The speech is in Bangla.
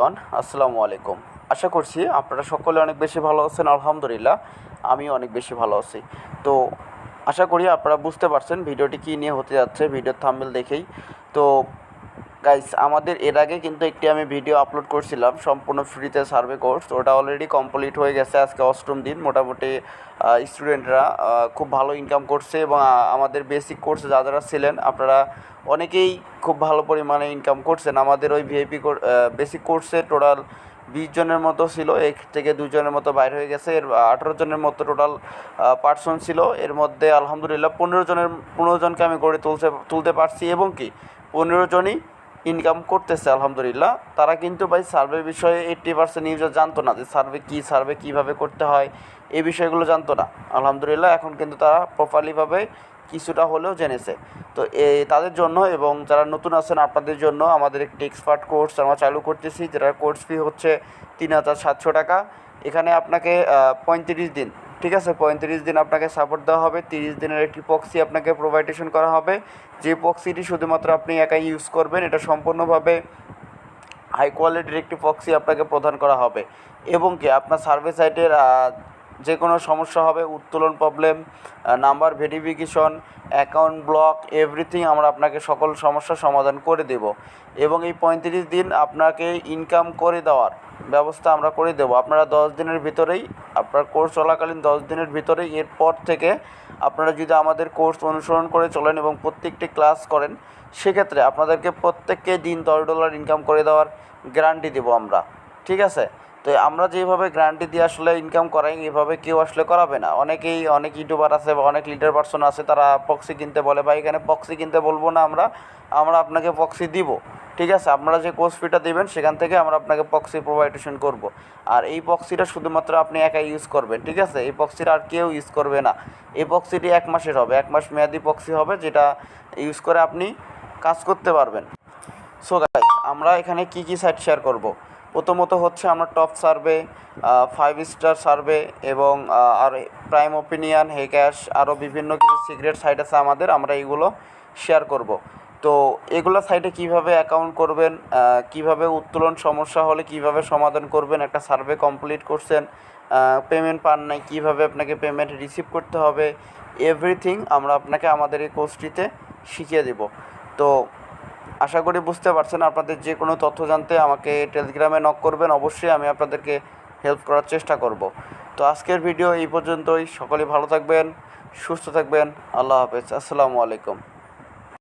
এভরিওয়ান, আসসালামু আলাইকুম। আশা করছি আপনারা সকলে অনেক বেশি ভালো আছেন। আলহামদুলিল্লাহ, আমি অনেক বেশি ভালো আছি। তো আশা করি আপনারা বুঝতে পারছেন ভিডিওটি কী নিয়ে হতে যাচ্ছে ভিডিওর থাম্বনেল দেখেই। তো গাইস, আমাদের এর আগে কিন্তু একটি আমি ভিডিও আপলোড করছিলাম সম্পূর্ণ ফ্রিতে সার্ভে কোর্স। ওটা অলরেডি কমপ্লিট হয়ে গেছে। আজকে 8ম দিন। মোটামুটি স্টুডেন্টরা খুব ভালো ইনকাম করছে এবং আমাদের বেসিক কোর্সে যারা ছিলেন আপনারা অনেকেই খুব ভালো পরিমাণে ইনকাম করছেন। আমাদের ওই ভিআইপি বেসিক কোর্সে টোটাল 20 জনের মতো ছিল, এক থেকে 2 জনের মতো বাইর হয়ে গেছে। এর 18 জনের মতো টোটাল পার্সন ছিল। এর মধ্যে আলহামদুলিল্লাহ 15 জনকে আমি গড়ে তুলতে পারছি এবং কি 15 জনই ইনকাম করতেছে আলহামদুলিল্লাহ। তারা কিন্তু ভাই সার্ভে বিষয়ে 80% ইউজার জানতো না যে সার্ভে কীভাবে করতে হয়, এই বিষয়গুলো জানতো না। আলহামদুলিল্লাহ এখন কিন্তু তারা প্রপারলিভাবে কিছুটা হলেও জেনেছে। তো তাদের জন্য এবং যারা নতুন আছেন আপনাদের জন্য আমাদের একটি এক্সপার্ট কোর্স আমরা চালু করতেছি, যেটার কোর্স ফি হচ্ছে 3,700 টাকা। এখানে আপনাকে 35 দিন, ঠিক আছে, 35 দিন আপনাকে সাপোর্ট দেওয়া হবে। 30 দিনের একটি প্রক্সি আপনাকে প্রোভাইডেশন করা হবে, যে প্রক্সিটি শুধুমাত্র আপনি একাই ইউজ করবেন। এটা সম্পূর্ণভাবে হাই কোয়ালিটির একটি প্রক্সি আপনাকে প্রদান করা হবে এবং কি আপনার সার্ভে সাইটের যে কোনো সমস্যা হবে, উত্তোলন problem, number verification, account block, everything আমরা আপনাকে সকল সমস্যার সমাধান করে দেব এবং এই 35 দিন আপনাকে ইনকাম করে দেওয়ার ব্যবস্থা আমরা করে দেবো। আপনারা 10 দিনের ভিতরেই, আপনার কোর্স চলাকালীন 10 দিনের ভিতরেই, এরপর থেকে আপনারা যদি আমাদের কোর্স অনুসরণ করে চলেন এবং প্রত্যেকটি ক্লাস করেন, সেক্ষেত্রে আপনাদেরকে প্রত্যেককে দিন $10 ইনকাম করে দেওয়ার গ্যারান্টি দেবো আমরা, ঠিক আছে। তো আমরা যেভাবে গ্যারান্টি দিয়ে আসলে ইনকাম করাই, এভাবে কেউ আসলে করাবে না। অনেক ইউটিউবার আছে বা অনেক লিডার পার্সন আছে, তারা প্রক্সি কিনতে বলে। ভাই, এখানে প্রক্সি কিনতে বলবো না, আমরা আপনাকে প্রক্সি দিব, ঠিক আছে। আপনারা যে কোর্স ফিটা দেবেন সেখান থেকে আমরা আপনাকে প্রক্সি প্রোভাইডেশন করব। আর এই প্রক্সিটা শুধুমাত্র আপনি একাই ইউজ করবেন, ঠিক আছে। এই প্রক্সিটা আর কেউ ইউজ করবে না। এই প্রক্সিটি 1 মাসের হবে, 1 মাস মেয়াদি প্রক্সি হবে, যেটা ইউজ করে আপনি কাজ করতে পারবেন। সো গাইস, আমরা এখানে কি সাইট শেয়ার করব। প্রথমত হচ্ছে আমরা টপ সার্ভে, 5 স্টার সার্ভে এবং আর প্রাইম ওপিনিয়ন, হেক্যাশ, আরও বিভিন্ন কিছু সিক্রেট সাইট আছে আমাদের, আমরা এইগুলো শেয়ার করব। তো এগুলো সাইটে কিভাবে অ্যাকাউন্ট করবেন, কিভাবে উত্তোলন সমস্যা হলে কিভাবে সমাধান করবেন, একটা সার্ভে কমপ্লিট করছেন, পেমেন্ট পান নাই, কীভাবে আপনাকে পেমেন্ট রিসিভ করতে হবে, এভরিথিং আমরা আপনাকে আমাদের এই কোর্সটিতে শিখিয়ে দেব। তো আশা করি বুঝতে পারছেন। আপনাদের যে কোনো তথ্য জানতে আমাকে টেলিগ্রামে নক করবেন, অবশ্যই আমি আপনাদেরকে হেল্প করার চেষ্টা করব। তো আজকের ভিডিও এই পর্যন্তই। সকলে ভালো থাকবেন, সুস্থ থাকবেন। আল্লাহ হাফেজ, আসসালামু আলাইকুম।